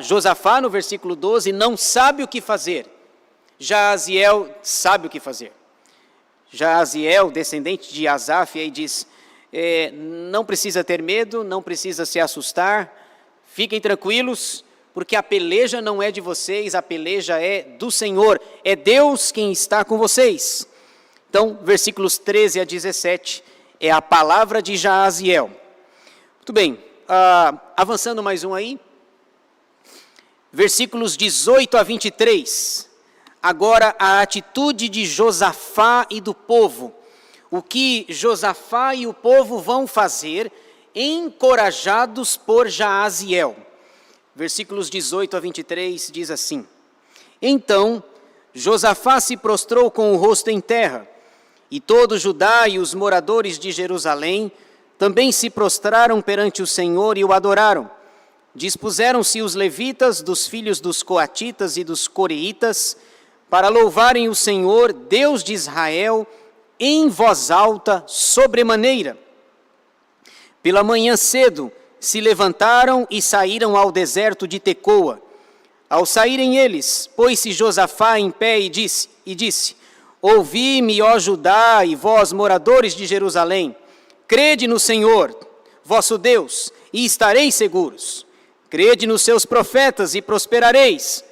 Josafá, no versículo 12, não sabe o que fazer. Jaaziel sabe o que fazer. Jaaziel, descendente de Asaf, aí diz, não precisa ter medo, não precisa se assustar, fiquem tranquilos, porque a peleja não é de vocês, a peleja é do Senhor, é Deus quem está com vocês. Então, versículos 13 a 17, é a palavra de Jaaziel. Muito bem, avançando mais um aí. Versículos 18 a 23. Agora, a atitude de Josafá e do povo. o que Josafá e o povo vão fazer, encorajados por Jaaziel. Versículos 18 a 23 diz assim: Então Josafá se prostrou com o rosto em terra, e todo Judá e os moradores de Jerusalém também se prostraram perante o Senhor e o adoraram. Dispuseram-se os levitas dos filhos dos coatitas e dos coreitas para louvarem o Senhor, Deus de Israel, em voz alta, sobremaneira. Pela manhã cedo se levantaram e saíram ao deserto de Tecoa. Ao saírem eles, pôs-se Josafá em pé e disse: Ouvi-me, ó Judá, e vós, moradores de Jerusalém, crede no Senhor, vosso Deus, e estareis seguros. Crede nos seus profetas e prosperareis.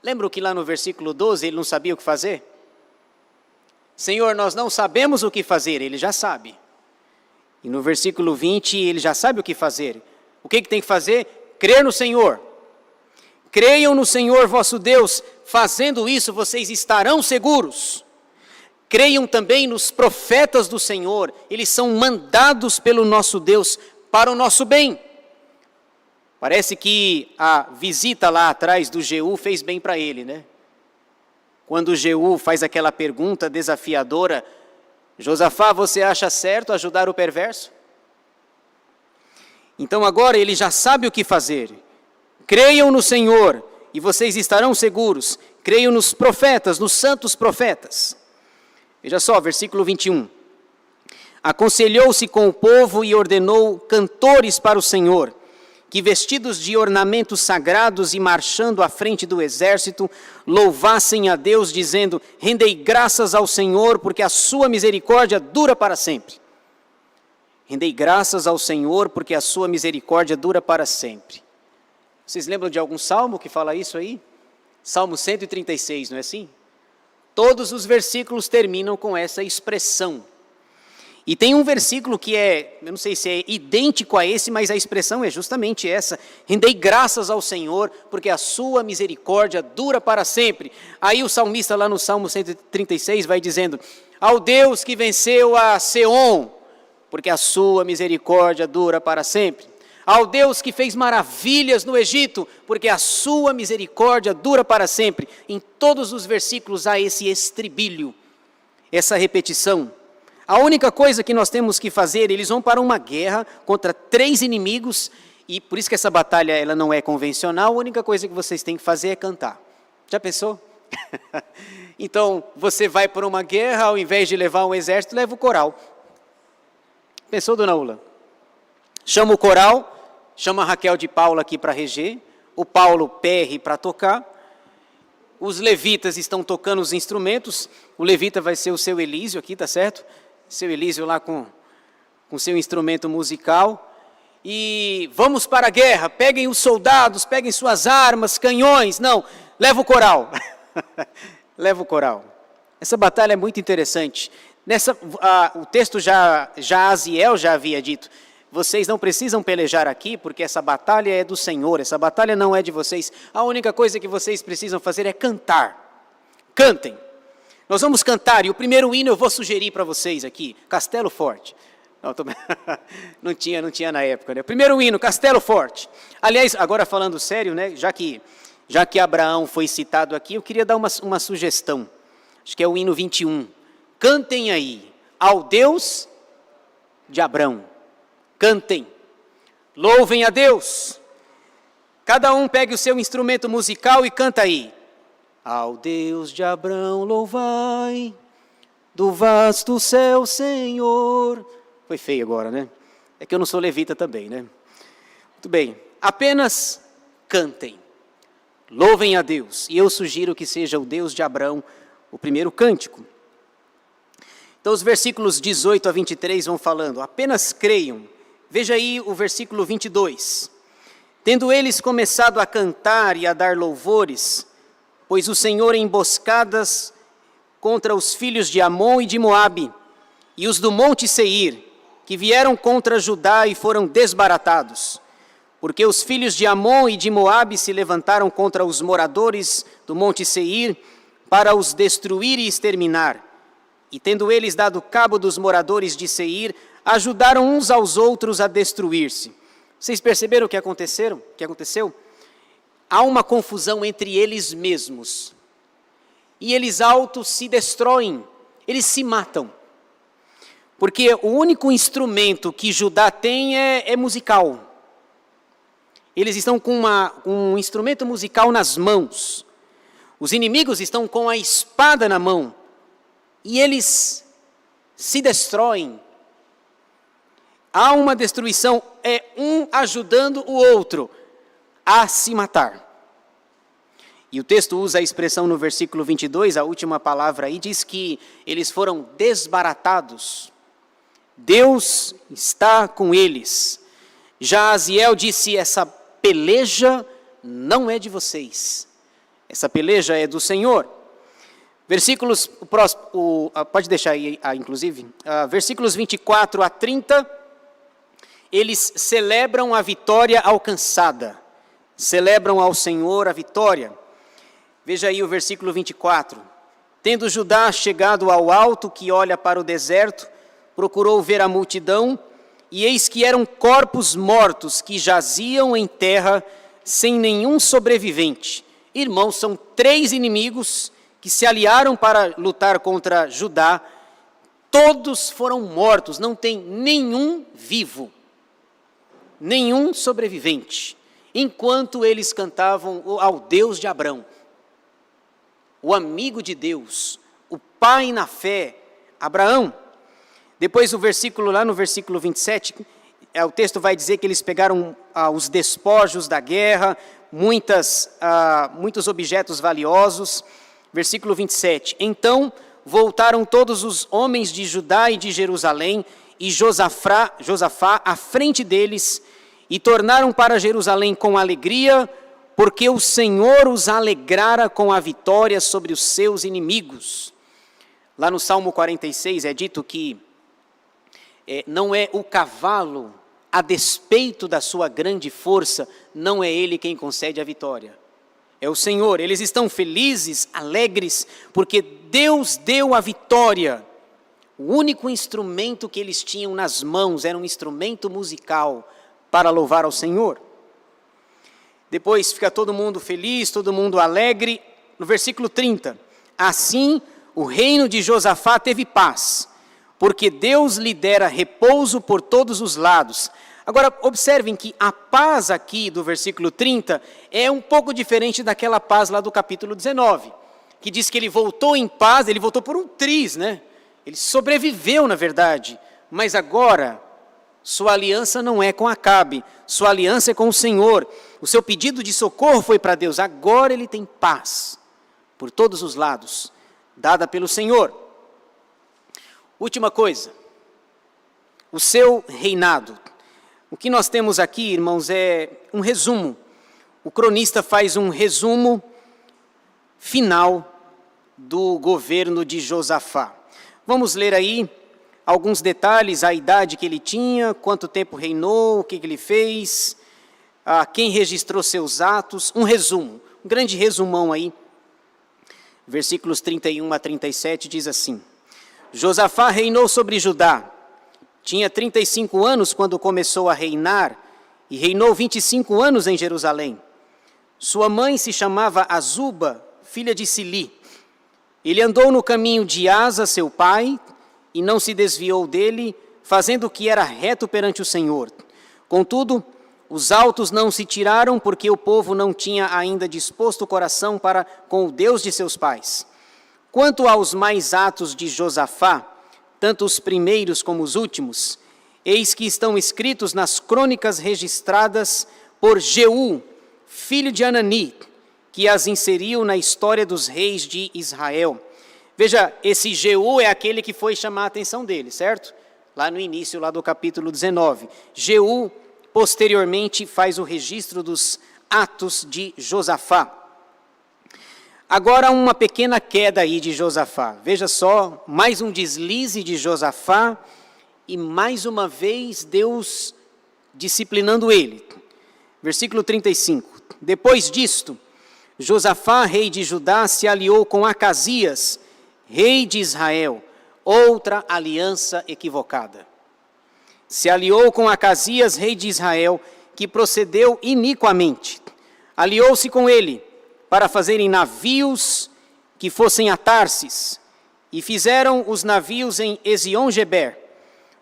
Lembra que lá no versículo 12 ele não sabia o que fazer? Senhor, nós não sabemos o que fazer, ele já sabe. E no versículo 20 ele já sabe o que fazer. O que tem que fazer? Crer no Senhor. Creiam no Senhor vosso Deus, fazendo isso vocês estarão seguros. Creiam também nos profetas do Senhor, eles são mandados pelo nosso Deus para o nosso bem. Parece que a visita lá atrás do Jeú fez bem para ele, né? Quando o Jeú faz aquela pergunta desafiadora: Josafá, você acha certo ajudar o perverso? Então agora ele já sabe o que fazer. Creiam no Senhor e vocês estarão seguros. Creiam nos profetas, nos santos profetas. Veja só, versículo 21. Aconselhou-se com o povo e ordenou cantores para o Senhor, que vestidos de ornamentos sagrados e marchando à frente do exército, louvassem a Deus, dizendo: Rendei graças ao Senhor, porque a sua misericórdia dura para sempre. Rendei graças ao Senhor, porque a sua misericórdia dura para sempre. Vocês lembram de algum salmo que fala isso aí? Salmo 136, não é assim? Todos os versículos terminam com essa expressão. E tem um versículo que eu não sei se é idêntico a esse, mas a expressão é justamente essa: rendei graças ao Senhor, porque a sua misericórdia dura para sempre. Aí o salmista lá no Salmo 136 vai dizendo: ao Deus que venceu a Seom, porque a sua misericórdia dura para sempre. Ao Deus que fez maravilhas no Egito, porque a sua misericórdia dura para sempre. Em todos os versículos há esse estribilho, essa repetição. A única coisa que nós temos que fazer, eles vão para uma guerra contra 3 inimigos, e por isso que essa batalha ela não é convencional, a única coisa que vocês têm que fazer é cantar. Já pensou? Então, você vai para uma guerra, ao invés de levar um exército, leva o coral. Pensou, dona Ula? Chama o coral, chama a Raquel de Paula aqui para reger, o Paulo PR para tocar, os levitas estão tocando os instrumentos, o levita vai ser o seu Elísio aqui, tá certo? Seu Elísio lá com seu instrumento musical, e vamos para a guerra, peguem os soldados, peguem suas armas, canhões, não, leva o coral, leva o coral. Essa batalha é muito interessante. O texto Jaaziel já havia dito: vocês não precisam pelejar aqui, porque essa batalha é do Senhor, essa batalha não é de vocês. A única coisa que vocês precisam fazer é cantar. Cantem. Nós vamos cantar, e o primeiro hino eu vou sugerir para vocês aqui, Castelo Forte. Não tinha na época, né? O primeiro hino, Castelo Forte. Aliás, agora falando sério, né? Já que Abraão foi citado aqui, eu queria dar uma sugestão. Acho que é o hino 21. Cantem aí, ao Deus de Abrão. Cantem, louvem a Deus. Cada um pegue o seu instrumento musical e canta aí. Ao Deus de Abrão louvai, do vasto céu Senhor. Foi feio agora, né? É que eu não sou levita também, né? Muito bem, apenas cantem, louvem a Deus. E eu sugiro que seja o Deus de Abrão o primeiro cântico. Então os versículos 18 a 23 vão falando: apenas creiam. Veja aí o versículo 22. Tendo eles começado a cantar e a dar louvores, pois o Senhor emboscadas contra os filhos de Amon e de Moabe, e os do monte Seir, que vieram contra Judá e foram desbaratados. Porque os filhos de Amon e de Moabe se levantaram contra os moradores do monte Seir, para os destruir e exterminar. E tendo eles dado cabo dos moradores de Seir, ajudaram uns aos outros a destruir-se. Vocês perceberam o que aconteceu? Há uma confusão entre eles mesmos. E eles autos se destroem, eles se matam. Porque o único instrumento que Judá tem é musical. Eles estão com um instrumento musical nas mãos. Os inimigos estão com a espada na mão. E eles se destroem. Há uma destruição, é um ajudando o outro a se matar. E o texto usa a expressão no versículo 22, a última palavra aí, diz que eles foram desbaratados. Deus está com eles. Já Aziel disse, essa peleja não é de vocês. Essa peleja é do Senhor. Versículos, pode deixar aí, inclusive, versículos 24 a 30, eles celebram a vitória alcançada, celebram ao Senhor a vitória. Veja aí o versículo 24. Tendo Judá chegado ao alto que olha para o deserto, procurou ver a multidão, e eis que eram corpos mortos que jaziam em terra, sem nenhum sobrevivente. Irmãos, são 3 inimigos que se aliaram para lutar contra Judá, todos foram mortos, não tem nenhum vivo, nenhum sobrevivente, enquanto eles cantavam ao Deus de Abrão, o amigo de Deus, o pai na fé, Abraão. Depois lá no versículo 27, o texto vai dizer que eles pegaram os despojos da guerra, muitos objetos valiosos. Versículo 27, então voltaram todos os homens de Judá e de Jerusalém, e Josafá à frente deles, e tornaram para Jerusalém com alegria, porque o Senhor os alegrara com a vitória sobre os seus inimigos. Lá no Salmo 46 é dito que não é o cavalo, a despeito da sua grande força, não é ele quem concede a vitória. É o Senhor. Eles estão felizes, alegres, porque Deus deu a vitória. O único instrumento que eles tinham nas mãos era um instrumento musical para louvar ao Senhor. Depois fica todo mundo feliz, todo mundo alegre. No versículo 30, assim o reino de Josafá teve paz, porque Deus lhe dera repouso por todos os lados. Agora, observem que a paz aqui do versículo 30 é um pouco diferente daquela paz lá do capítulo 19, que diz que ele voltou em paz, ele voltou por um triz, né? Ele sobreviveu, na verdade, mas agora sua aliança não é com Acabe, sua aliança é com o Senhor. O seu pedido de socorro foi para Deus, agora ele tem paz por todos os lados, dada pelo Senhor. Última coisa, o seu reinado. O que nós temos aqui, irmãos, é um resumo. O cronista faz um resumo final do governo de Josafá. Vamos ler aí alguns detalhes, a idade que ele tinha, quanto tempo reinou, o que ele fez, quem registrou seus atos, um resumo, um grande resumão aí. Versículos 31 a 37 diz assim: Josafá reinou sobre Judá. Tinha 35 anos quando começou a reinar, e reinou 25 anos em Jerusalém. Sua mãe se chamava Azuba, filha de Sili. Ele andou no caminho de Asa, seu pai, e não se desviou dele, fazendo o que era reto perante o Senhor. Contudo, os altos não se tiraram, porque o povo não tinha ainda disposto o coração para com o Deus de seus pais. Quanto aos mais atos de Josafá, tanto os primeiros como os últimos, eis que estão escritos nas crônicas registradas por Jeú, filho de Anani, que as inseriu na história dos reis de Israel. Veja, esse Jeú é aquele que foi chamar a atenção dele, certo? Lá no início, lá do capítulo 19. Jeú, posteriormente, faz o registro dos atos de Josafá. Agora uma pequena queda aí de Josafá. Veja só, mais um deslize de Josafá e mais uma vez Deus disciplinando ele. Versículo 35. Depois disto, Josafá, rei de Judá, se aliou com Acasias, rei de Israel, outra aliança equivocada. Se aliou com Acasias, rei de Israel, que procedeu iniquamente. Aliou-se com ele para fazerem navios que fossem a Tarsis, e fizeram os navios em Ezion-Geber.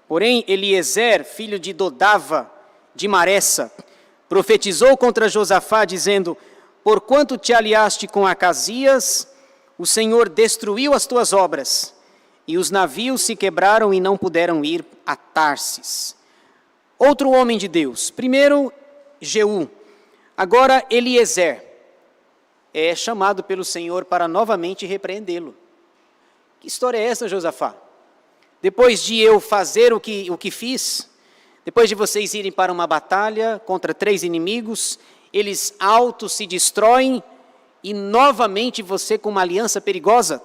Porém, Eliezer, filho de Dodava, de Maressa, profetizou contra Josafá, dizendo: porquanto te aliaste com Acasias, o Senhor destruiu as tuas obras, e os navios se quebraram e não puderam ir a Tarsis. Outro homem de Deus, primeiro Jeú, agora Eliezer, é chamado pelo Senhor para novamente repreendê-lo. Que história é essa, Josafá? Depois de eu fazer o que fiz, depois de vocês irem para uma batalha contra 3 inimigos, eles autos se destroem e novamente você com uma aliança perigosa?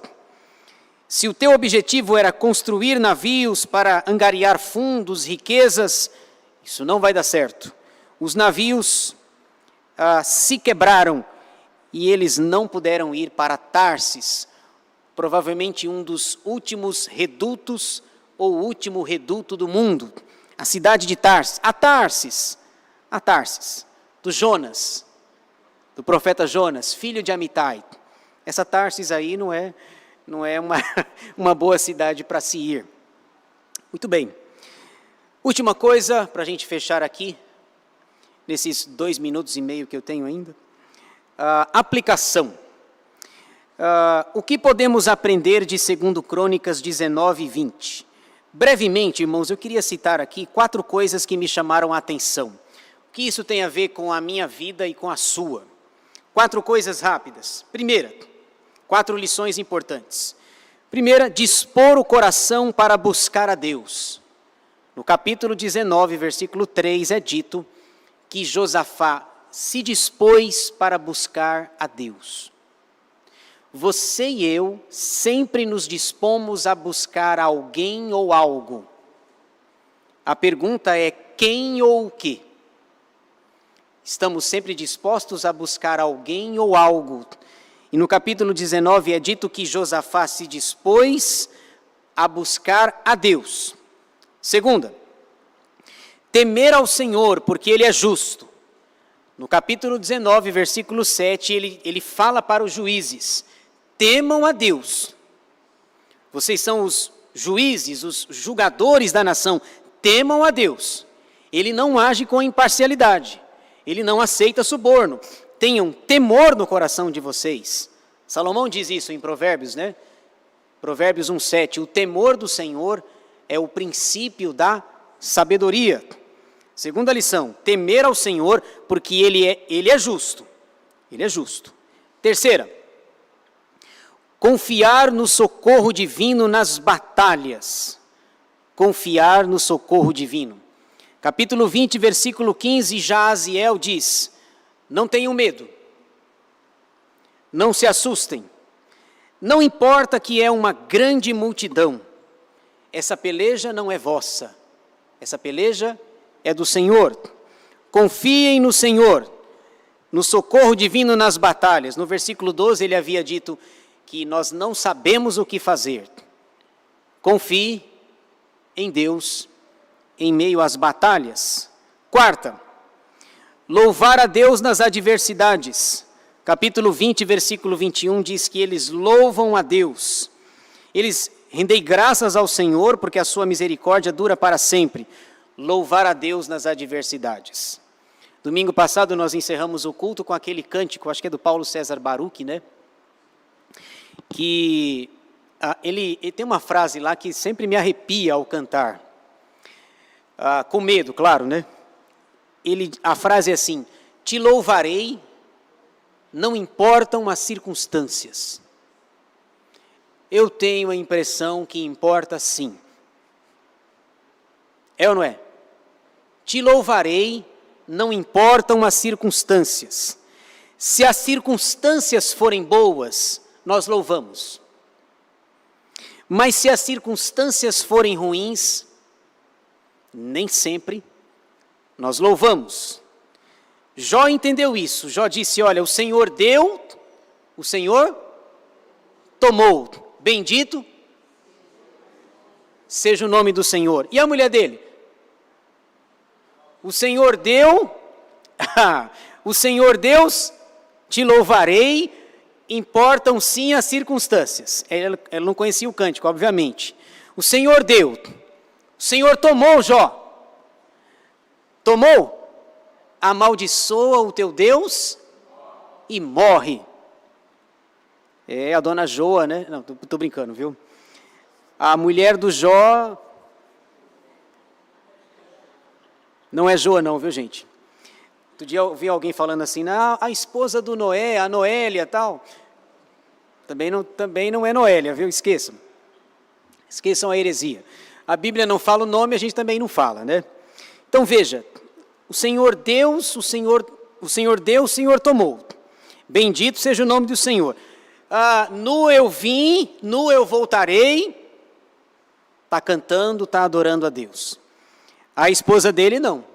Se o teu objetivo era construir navios para angariar fundos, riquezas, isso não vai dar certo. Os navios se quebraram e eles não puderam ir para Tarsis, provavelmente um dos últimos redutos ou o último reduto do mundo, a cidade de Tarsis. A Tarsis, do Jonas, do profeta Jonas, filho de Amitai. Essa Tarsis aí não é uma boa cidade para se ir. Muito bem. Última coisa, para a gente fechar aqui, nesses 2 minutos e meio que eu tenho ainda. Aplicação. O que podemos aprender de 2 Crônicas 19 e 20? Brevemente, irmãos, eu queria citar aqui 4 coisas que me chamaram a atenção. O que isso tem a ver com a minha vida e com a sua? 4 coisas rápidas. Primeira, 4 lições importantes. Primeira, dispor o coração para buscar a Deus. No capítulo 19, versículo 3, é dito que Josafá se dispôs para buscar a Deus. Você e eu sempre nos dispomos a buscar alguém ou algo. A pergunta é quem ou o quê? Estamos sempre dispostos a buscar alguém ou algo. E no capítulo 19 é dito que Josafá se dispôs a buscar a Deus. Segunda, temer ao Senhor, porque Ele é justo. No capítulo 19, versículo 7, ele fala para os juízes: temam a Deus. Vocês são os juízes, os julgadores da nação. Temam a Deus. Ele não age com imparcialidade. Ele não aceita suborno. Tenham temor no coração de vocês. Salomão diz isso em Provérbios, né? Provérbios 1:7. O temor do Senhor é o princípio da sabedoria. Segunda lição, temer ao Senhor, porque Ele é justo. Ele é justo. Terceira, confiar no socorro divino nas batalhas. Confiar no socorro divino. Capítulo 20, versículo 15, Jaaziel diz: não tenham medo, não se assustem, não importa que é uma grande multidão, essa peleja não é vossa, essa peleja é do Senhor. Confiem no Senhor, no socorro divino nas batalhas. No versículo 12 ele havia dito que nós não sabemos o que fazer. Confie em Deus em meio às batalhas. Quarta, louvar a Deus nas adversidades. Capítulo 20, versículo 21 diz que eles louvam a Deus. Eles rendem graças ao Senhor porque a sua misericórdia dura para sempre. Louvar a Deus nas adversidades. Domingo passado nós encerramos o culto com aquele cântico, acho que é do Paulo César Baruch, né? Que ele tem uma frase lá que sempre me arrepia ao cantar. Com medo, claro, né? A frase é assim: te louvarei, não importam as circunstâncias. Eu tenho a impressão que importa sim. É ou não é? Te louvarei, não importam as circunstâncias. Se as circunstâncias forem boas, nós louvamos. Mas se as circunstâncias forem ruins, nem sempre nós louvamos. Jó entendeu isso. Jó disse: olha, o Senhor deu, o Senhor tomou. Bendito seja o nome do Senhor. E a mulher dele? O Senhor deu, o Senhor Deus, te louvarei, importam sim as circunstâncias. Ela não conhecia o cântico, obviamente. O Senhor deu, o Senhor tomou, Jó. Tomou? Amaldiçoa o teu Deus e morre. É a dona Joa, né? Não, tô brincando, viu? A mulher do Jó... Não é Joa não, viu, gente? Outro dia eu vi alguém falando assim, a esposa do Noé, a Noélia, tal. Também não é Noélia, viu? Esqueçam. Esqueçam a heresia. A Bíblia não fala o nome, a gente também não fala, né? Então veja, o Senhor Deus, o Senhor deu, o Senhor tomou. Bendito seja o nome do Senhor. Nu eu vim, nu eu voltarei. Está cantando, está adorando a Deus. A esposa dele não.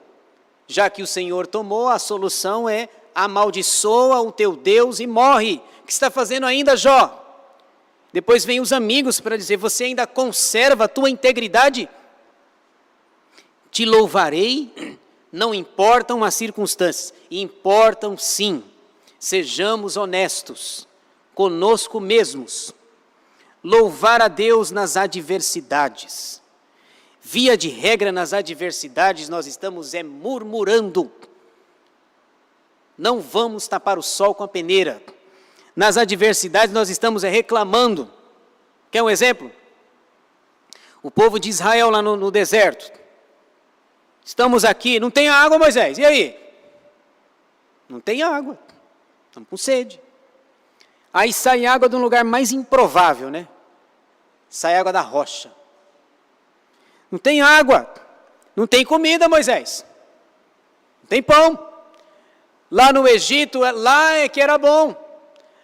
Já que o Senhor tomou, a solução é amaldiçoa o teu Deus e morre. O que está fazendo ainda, Jó? Depois vem os amigos para dizer, você ainda conserva a tua integridade? Te louvarei, não importam as circunstâncias. Importam sim. Sejamos honestos conosco mesmos. Louvar a Deus nas adversidades. Via de regra, nas adversidades, nós estamos murmurando. Não vamos tapar o sol com a peneira. Nas adversidades, nós estamos reclamando. Quer um exemplo? O povo de Israel lá no deserto. Estamos aqui, não tem água, Moisés, e aí? Não tem água, estamos com sede. Aí sai água de um lugar mais improvável, né? Sai água da rocha. Não tem água, não tem comida, Moisés. Não tem pão. Lá no Egito, lá é que era bom.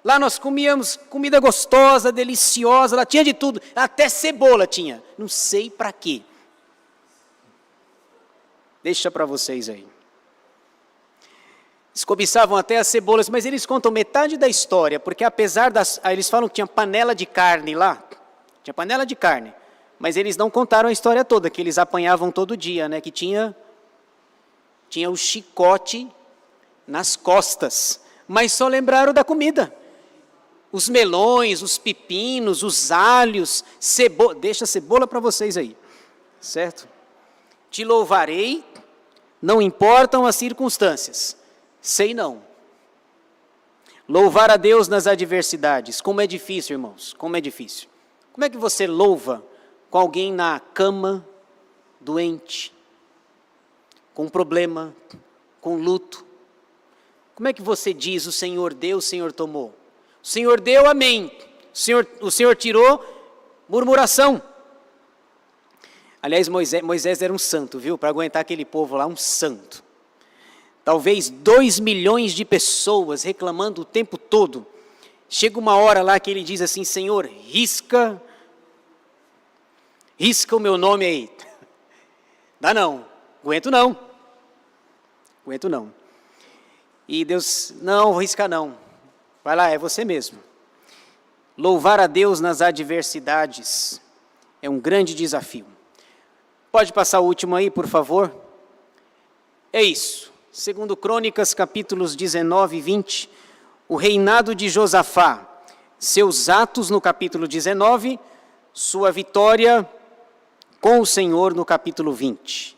Lá nós comíamos comida gostosa, deliciosa, lá tinha de tudo, até cebola tinha. Não sei para quê. Deixa para vocês aí. Eles cobiçavam até as cebolas, mas eles contam metade da história, porque apesar das... Eles falam que tinha panela de carne lá, tinha panela de carne, mas eles não contaram a história toda, que eles apanhavam todo dia, né? Que tinha o chicote nas costas, mas só lembraram da comida. Os melões, os pepinos, os alhos, cebola, deixa a cebola para vocês aí, certo? Te louvarei, não importam as circunstâncias. Sei não. Louvar a Deus nas adversidades, como é difícil, irmãos, como é difícil. Como é que você louva com alguém na cama, doente, com problema, com luto? Como é que você diz, o Senhor deu, o Senhor tomou? O Senhor deu, amém. O Senhor tirou, murmuração. Aliás, Moisés era um santo, viu? Para aguentar aquele povo lá, um santo. Talvez 2 milhões de pessoas reclamando o tempo todo. Chega uma hora lá que ele diz assim, Senhor, risca o meu nome aí. Dá não, aguento não. E Deus, não, vou riscar não. Vai lá, é você mesmo. Louvar a Deus nas adversidades é um grande desafio. Pode passar o último aí, por favor? É isso. Segundo Crônicas, capítulos 19 e 20, o reinado de Josafá, seus atos no capítulo 19, sua vitória com o Senhor no capítulo 20.